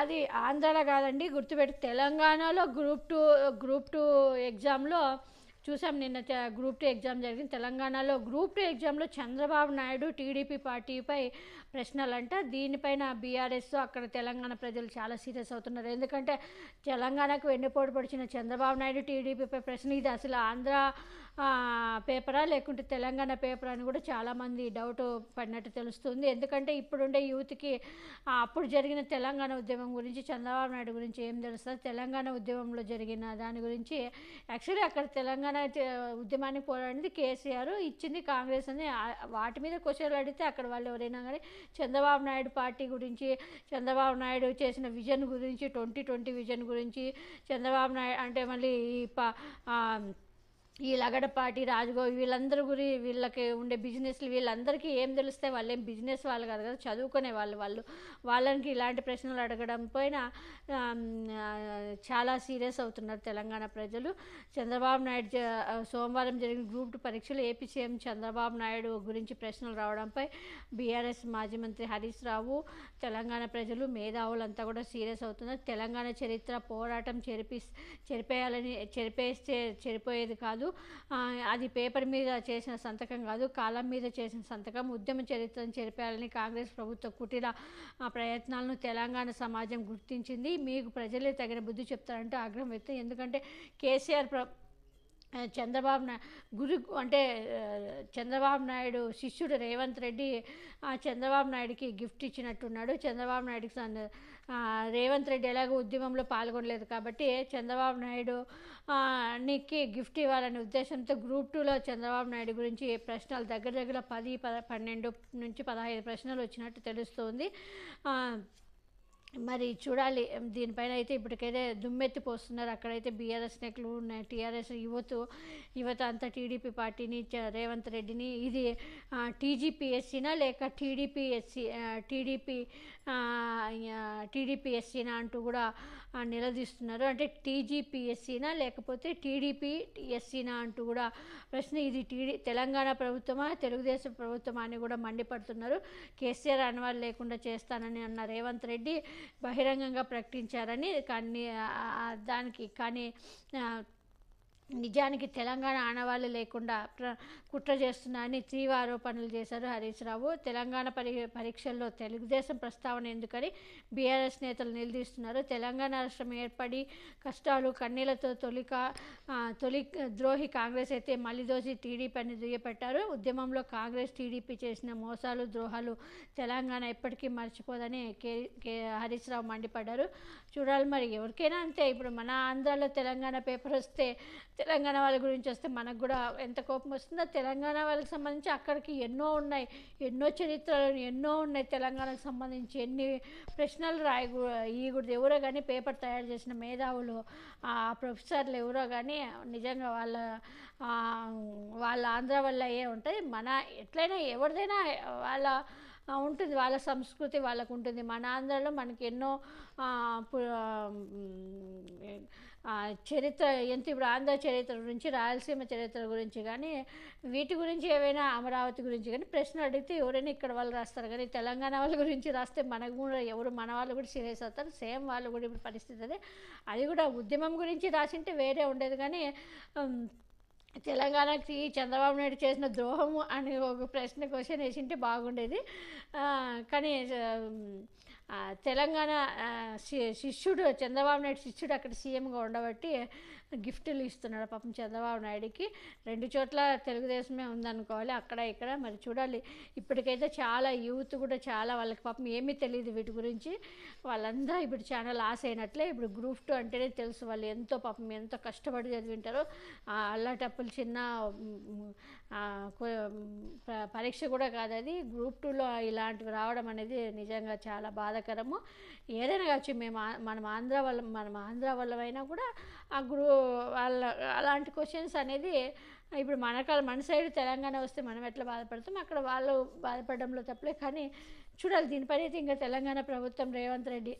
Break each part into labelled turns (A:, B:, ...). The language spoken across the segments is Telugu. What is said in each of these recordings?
A: అది ఆంధ్రాలో కాదండి, గుర్తుపెట్టి తెలంగాణలో గ్రూప్ టూ ఎగ్జామ్లో చూసాం. నిన్న గ్రూప్ 2 ఎగ్జామ్ జరిగింది తెలంగాణలో. గ్రూప్ 2 ఎగ్జామ్లో చంద్రబాబు నాయుడు టీడీపీ పార్టీపై ప్రశ్నలంట. దీనిపైన బీఆర్ఎస్ అక్కడ తెలంగాణ ప్రజలు చాలా సీరియస్ అవుతున్నారు. ఎందుకంటే తెలంగాణకు వెన్నుపోటు పొడిచిన చంద్రబాబు నాయుడు టీడీపీపై ప్రశ్న, ఇది అసలు ఆంధ్ర పేపరా లేకుంటే తెలంగాణ పేపర్ అని కూడా చాలామంది డౌట్ పడినట్టు తెలుస్తుంది. ఎందుకంటే ఇప్పుడుండే యూత్కి అప్పుడు జరిగిన తెలంగాణ ఉద్యమం గురించి, చంద్రబాబు నాయుడు గురించి ఏం తెలుస్తుంది? తెలంగాణ ఉద్యమంలో జరిగిన దాని గురించి, యాక్చువల్లీ అక్కడ తెలంగాణ ఉద్యమానికి పోరాడింది కేసీఆర్, ఇచ్చింది కాంగ్రెస్ అని. వాటి మీద క్వశ్చన్లు అడిగితే అక్కడ వాళ్ళు ఎవరైనా కానీ చంద్రబాబు నాయుడు పార్టీ గురించి, చంద్రబాబు నాయుడు చేసిన విజన్ గురించి, 2020 విజన్ గురించి, చంద్రబాబు నాయుడు అంటే మళ్ళీ ఈ లగడపాటి రాజగోవి వీళ్ళందరూ వీళ్ళకి ఉండే బిజినెస్లు వీళ్ళందరికీ ఏం తెలుస్తాయి? వాళ్ళు ఏం బిజినెస్ వాళ్ళు కాదు కదా, చదువుకునే వాళ్ళకి ఇలాంటి ప్రశ్నలు అడగడం పైన చాలా సీరియస్ అవుతున్నారు తెలంగాణ ప్రజలు. చంద్రబాబు నాయుడు సోమవారం జరిగిన గ్రూప్ 2 పరీక్షలు ఏపీ సీఎం చంద్రబాబు నాయుడు గురించి ప్రశ్నలు రావడంపై బీఆర్ఎస్ మాజీ మంత్రి హరీష్ రావు, తెలంగాణ ప్రజలు, మేధావులంతా కూడా సీరియస్ అవుతున్నారు. తెలంగాణ చరిత్ర పోరాటం చెరిపేస్తే చెరిపోయేది కాదు, అది పేపర్ మీద చేసిన సంతకం కాదు, కాలం మీద చేసిన సంతకం. ఉద్యమ చరిత్రను చెరిపేయాలని కాంగ్రెస్ ప్రభుత్వ కుటీర ప్రయత్నాలను తెలంగాణ సమాజం గుర్తించింది. మీకు ప్రజలే తగిన బుద్ధి చెప్తారంటే ఆగ్రహం వ్యక్తం. ఎందుకంటే కేసీఆర్ చంద్రబాబు నాయుడు శిష్యుడు రేవంత్ రెడ్డి చంద్రబాబు నాయుడికి గిఫ్ట్ ఇచ్చినట్టున్నాడు. చంద్రబాబు నాయుడికి రేవంత్ రెడ్డి ఎలాగో ఉద్యమంలో పాల్గొనలేదు కాబట్టి చంద్రబాబు నాయుడు నీకు గిఫ్ట్ ఇవ్వాలనే ఉద్దేశంతో గ్రూప్ 2లో చంద్రబాబు నాయుడు గురించి ప్రశ్నలు దగ్గర 12 నుంచి 15 ప్రశ్నలు వచ్చినట్టు తెలుస్తుంది. మరి చూడాలి దీనిపైన. అయితే ఇప్పటికైతే దుమ్మెత్తి పోస్తున్నారు అక్కడైతే బీఆర్ఎస్ నేతలు, టీఆర్ఎస్ యువత అంతా టీడీపీ పార్టీని, రేవంత్ రెడ్డిని. ఇది టీజీపీఎస్సీనా లేక టీడీపీఎస్సీనా అంటూ కూడా నిలదీస్తున్నారు. అంటే టీజీపీఎస్సీనా లేకపోతే టీడీపీఎస్సీనా అంటూ కూడా ప్రశ్న. ఇది తెలంగాణ ప్రభుత్వమా తెలుగుదేశం ప్రభుత్వమా అని కూడా మండిపడుతున్నారు. కేసీఆర్ అనువాలు లేకుండా చేస్తానని అన్న రేవంత్ రెడ్డి బహిరంగంగా ప్రకటించారని, కానీ నిజానికి తెలంగాణ ఆనవాళ్ళు లేకుండా కుట్ర చేస్తున్నారని తీవ్ర ఆరోపణలు చేశారు హరీష్ రావు. తెలంగాణ పరీక్షల్లో తెలుగుదేశం ప్రస్తావన ఎందుకని బీఆర్ఎస్ నేతలు నిలదీస్తున్నారు. తెలంగాణ రాష్ట్రం ఏర్పడి కష్టాలు కన్నీళ్లతో తొలి ద్రోహి కాంగ్రెస్ అయితే మళ్ళీ దోసి టీడీపీ అని దుయ్యపెట్టారు. ఉద్యమంలో కాంగ్రెస్ టీడీపీ చేసిన మోసాలు ద్రోహాలు తెలంగాణ ఎప్పటికీ మర్చిపోదని హరీష్ రావు మండిపడ్డారు. చూడాలి మరి ఎవరికైనా అంతే. ఇప్పుడు మన ఆంధ్రాలో తెలంగాణ పేపర్ వస్తే, తెలంగాణ వాళ్ళ గురించి వస్తే మనకు కూడా ఎంత కోపం వస్తుందో. తెలంగాణ వాళ్ళకి సంబంధించి అక్కడికి ఎన్నో ఉన్నాయి, ఎన్నో చరిత్రలు ఎన్నో ఉన్నాయి తెలంగాణకు సంబంధించి. ఎన్ని ప్రశ్నలు ఈగుడు ఎవరో కానీ పేపర్ తయారు చేసిన మేధావులు ఆ ప్రొఫెసర్లు ఎవరో కానీ నిజంగా వాళ్ళ ఆంధ్ర వల్ల ఉంటాయి. మన ఎట్లయినా ఎవరిదైనా ఉంటుంది, వాళ్ళ సంస్కృతి వాళ్ళకు ఉంటుంది. మన ఆంధ్రలో మనకి ఎన్నో చరిత్ర ఇప్పుడు ఆంధ్ర చరిత్ర గురించి, రాయలసీమ చరిత్ర గురించి కానీ వీటి గురించి ఏవైనా అమరావతి గురించి కానీ ప్రశ్న అడిగితే ఎవరైనా ఇక్కడ వాళ్ళు రాస్తారు. కానీ తెలంగాణ వాళ్ళ గురించి రాస్తే మనకు కూడా మన వాళ్ళు కూడా సీరియస్ అవుతారు. సేమ్ వాళ్ళు కూడా ఇప్పుడు పరిస్థితి అదే. అది కూడా ఉద్యమం గురించి రాసింటే వేరే ఉండేది. కానీ తెలంగాణకి చంద్రబాబు నాయుడు చేసిన ద్రోహము అని ఒక క్వశ్చన్ వేసింటే బాగుండేది. కానీ తెలంగాణ శిష్యుడు చంద్రబాబు నాయుడు శిష్యుడు అక్కడ సీఎంగా ఉండబట్టి గిఫ్టులు ఇస్తున్నాడు పాపం చంద్రబాబు నాయుడికి. 2 చోట్ల తెలుగుదేశమే ఉందనుకోవాలి, అక్కడ ఇక్కడ. మరి చూడాలి. ఇప్పటికైతే చాలా యూత్ కూడా చాలా వాళ్ళకి పాపం ఏమీ తెలియదు వీటి గురించి. వాళ్ళందరూ ఇప్పుడు చాలా లాస్ అయినట్లే. ఇప్పుడు గ్రూప్ 2 అంటేనే తెలుసు వాళ్ళు ఎంతో పాపం ఎంతో కష్టపడి చదివింటారో. అల్లాటప్పులు చిన్న పరీక్ష కూడా కాదు అది. గ్రూప్ 2లో ఇలాంటివి రావడం అనేది నిజంగా చాలా బాధాకరము. ఏదైనా కావచ్చు, మనం ఆంధ్ర వాళ్ళమైనా కూడా అలాంటి క్వశ్చన్స్ అనేది ఇప్పుడు మన సైడ్ తెలంగాణ వస్తే మనం ఎట్లా బాధపడతాం, అక్కడ వాళ్ళు బాధపడడంలో తప్పలే. కానీ చూడాలి దీనిపైన అయితే ఇంకా తెలంగాణ ప్రభుత్వం, రేవంత్ రెడ్డి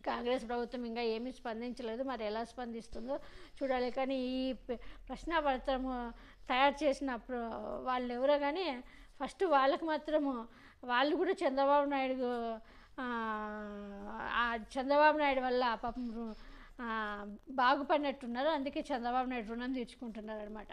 A: కాంగ్రెస్ ప్రభుత్వం ఇంకా ఏమీ స్పందించలేదు. మరి ఎలా స్పందిస్తుందో చూడాలి. కానీ ఈ ప్రశ్నాపత్రము తయారు చేసినప్పుడు వాళ్ళు ఎవరో కానీ ఫస్ట్ వాళ్ళకు మాత్రము వాళ్ళు కూడా చంద్రబాబు నాయుడు చంద్రబాబు నాయుడు వల్ల పాపం బాగుపడినట్టున్నారు. అందుకే చంద్రబాబు నాయుడు రుణం తీర్చుకుంటున్నారు అనమాట.